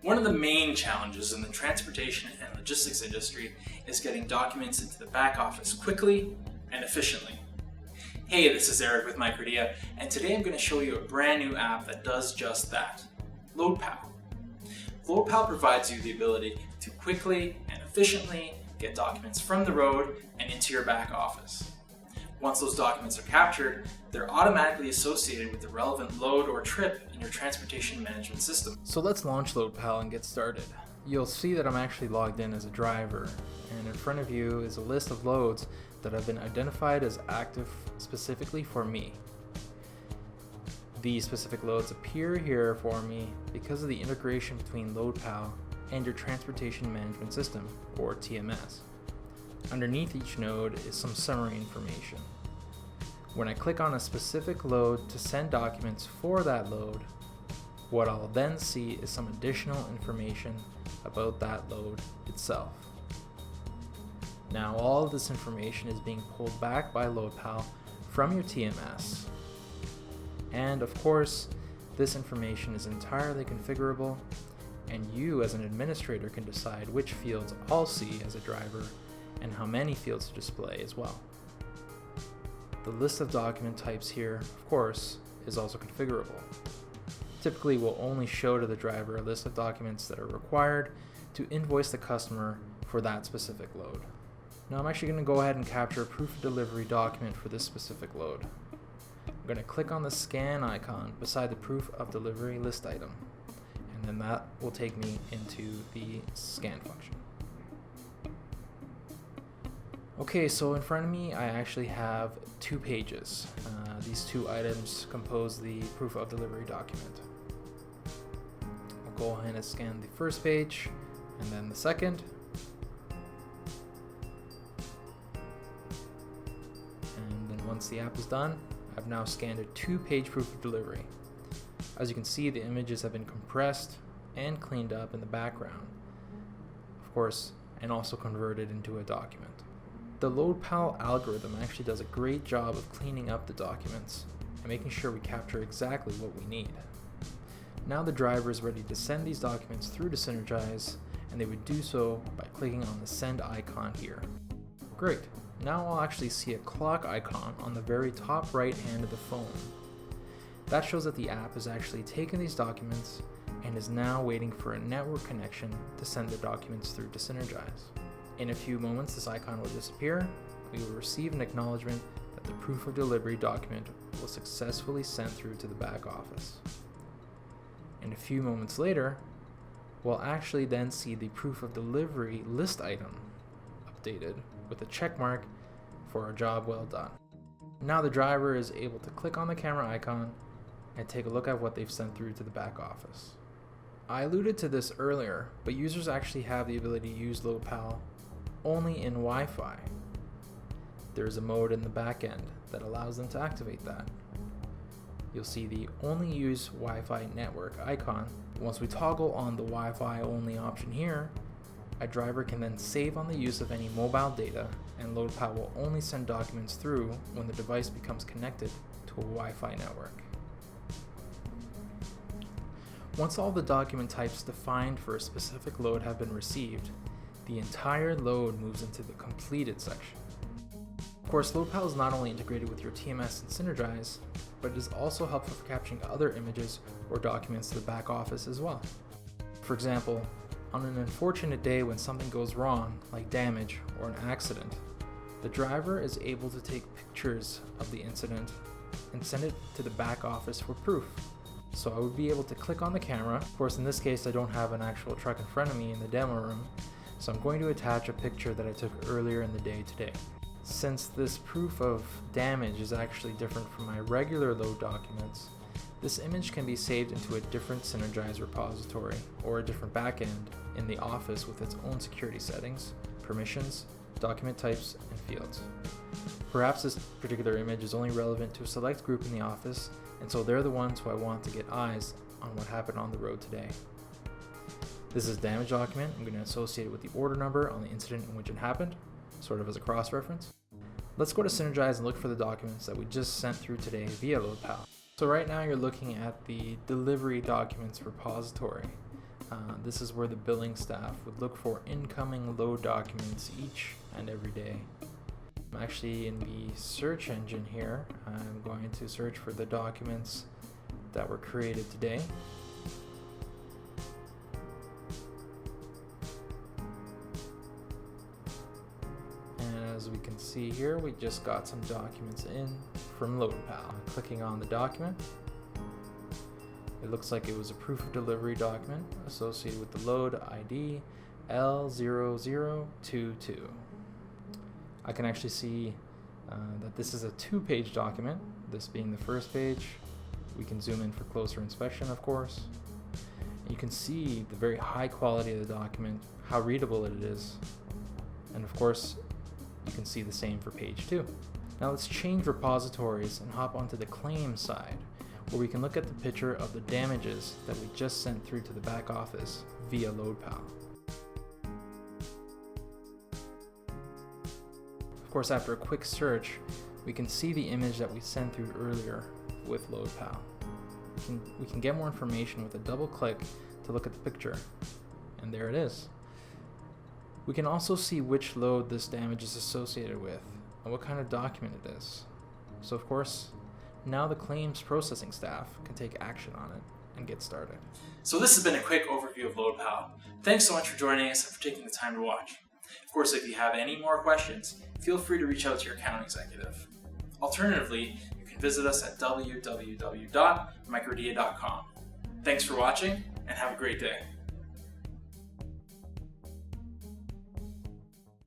One of the main challenges in the transportation and logistics industry is getting documents into the back office quickly and efficiently. Hey, this is Eric with Microdia, and today I'm going to show you a brand new app that does just that, LoadPal. LoadPal provides you the ability to quickly and efficiently get documents from the road and into your back office. Once those documents are captured, they're automatically associated with the relevant load or trip in your transportation management system. So let's launch LoadPal and get started. You'll see that I'm actually logged in as a driver, and in front of you is a list of loads that have been identified as active specifically for me. These specific loads appear here for me because of the integration between LoadPal and your transportation management system, or TMS. Underneath each node is some summary information. When I click on a specific load to send documents for that load, what I'll then see is some additional information about that load itself. Now all of this information is being pulled back by LoadPal from your TMS. And of course, this information is entirely configurable, and you as an administrator can decide which fields I'll see as a driver and how many fields to display as well. The list of document types here, of course, is also configurable. Typically, we'll only show to the driver a list of documents that are required to invoice the customer for that specific load. Now I'm actually going to go ahead and capture a proof of delivery document for this specific load. I'm going to click on the scan icon beside the proof of delivery list item, and then that will take me into the scan function. Okay, so in front of me I actually have two pages. These two items compose the proof of delivery document. I'll go ahead and scan the first page and then the second. And then once the app is done, I've now scanned a two-page proof of delivery. As you can see, the images have been compressed and cleaned up in the background, of course, and also converted into a document. The LoadPal algorithm actually does a great job of cleaning up the documents and making sure we capture exactly what we need. Now the driver is ready to send these documents through to Synergize, and they would do so by clicking on the send icon here. Great, now I'll actually see a clock icon on the very top right hand of the phone. That shows that the app has actually taken these documents and is now waiting for a network connection to send the documents through to Synergize. In a few moments, this icon will disappear. We will receive an acknowledgement that the proof of delivery document was successfully sent through to the back office. And a few moments later, we'll actually then see the proof of delivery list item updated with a check mark for our job well done. Now the driver is able to click on the camera icon and take a look at what they've sent through to the back office. I alluded to this earlier, but users actually have the ability to use LoadPal only in Wi-Fi. There is a mode in the back end that allows them to activate that. You'll see the only use Wi-Fi network icon. Once we toggle on the Wi-Fi only option here, a driver can then save on the use of any mobile data, and LoadPal will only send documents through when the device becomes connected to a Wi-Fi network. Once all the document types defined for a specific load have been received, the entire load moves into the completed section. Of course, LoadPal is not only integrated with your TMS and Synergize, but it is also helpful for capturing other images or documents to the back office as well. For example, on an unfortunate day when something goes wrong, like damage or an accident, the driver is able to take pictures of the incident and send it to the back office for proof. So I would be able to click on the camera. Of course, in this case, I don't have an actual truck in front of me in the demo room, so I'm going to attach a picture that I took earlier in the day today. Since this proof of damage is actually different from my regular load documents, this image can be saved into a different Synergize repository or a different backend in the office with its own security settings, permissions, document types, and fields. Perhaps this particular image is only relevant to a select group in the office, and so they're the ones who I want to get eyes on what happened on the road today. This is a damage document. I'm going to associate it with the order number on the incident in which it happened, sort of as a cross-reference. Let's go to Synergize and look for the documents that we just sent through today via LoadPal. So right now you're looking at the delivery documents repository. This is where the billing staff would look for incoming load documents each and every day. I'm actually in the search engine here. I'm going to search for the documents that were created today. And as we can see here, we just got some documents in from LoadPal. Clicking on the document, it looks like it was a proof of delivery document associated with the load ID L0022. I can actually see that this is a 2-page document, this being the first page. We can zoom in for closer inspection, of course. You can see the very high quality of the document, how readable it is, and of course you can see the same for page 2. Now let's change repositories and hop onto the claims side, where we can look at the picture of the damages that we just sent through to the back office via LoadPal. Of course, after a quick search, we can see the image that we sent through earlier with LoadPal. We can get more information with a double click to look at the picture, and there it is. We can also see which load this damage is associated with and what kind of document it is. So of course, now the claims processing staff can take action on it and get started. So this has been a quick overview of LoadPal. Thanks so much for joining us and for taking the time to watch. Of course, if you have any more questions, feel free to reach out to your account executive. Alternatively, you can visit us at www.microdia.com. Thanks for watching and have a great day.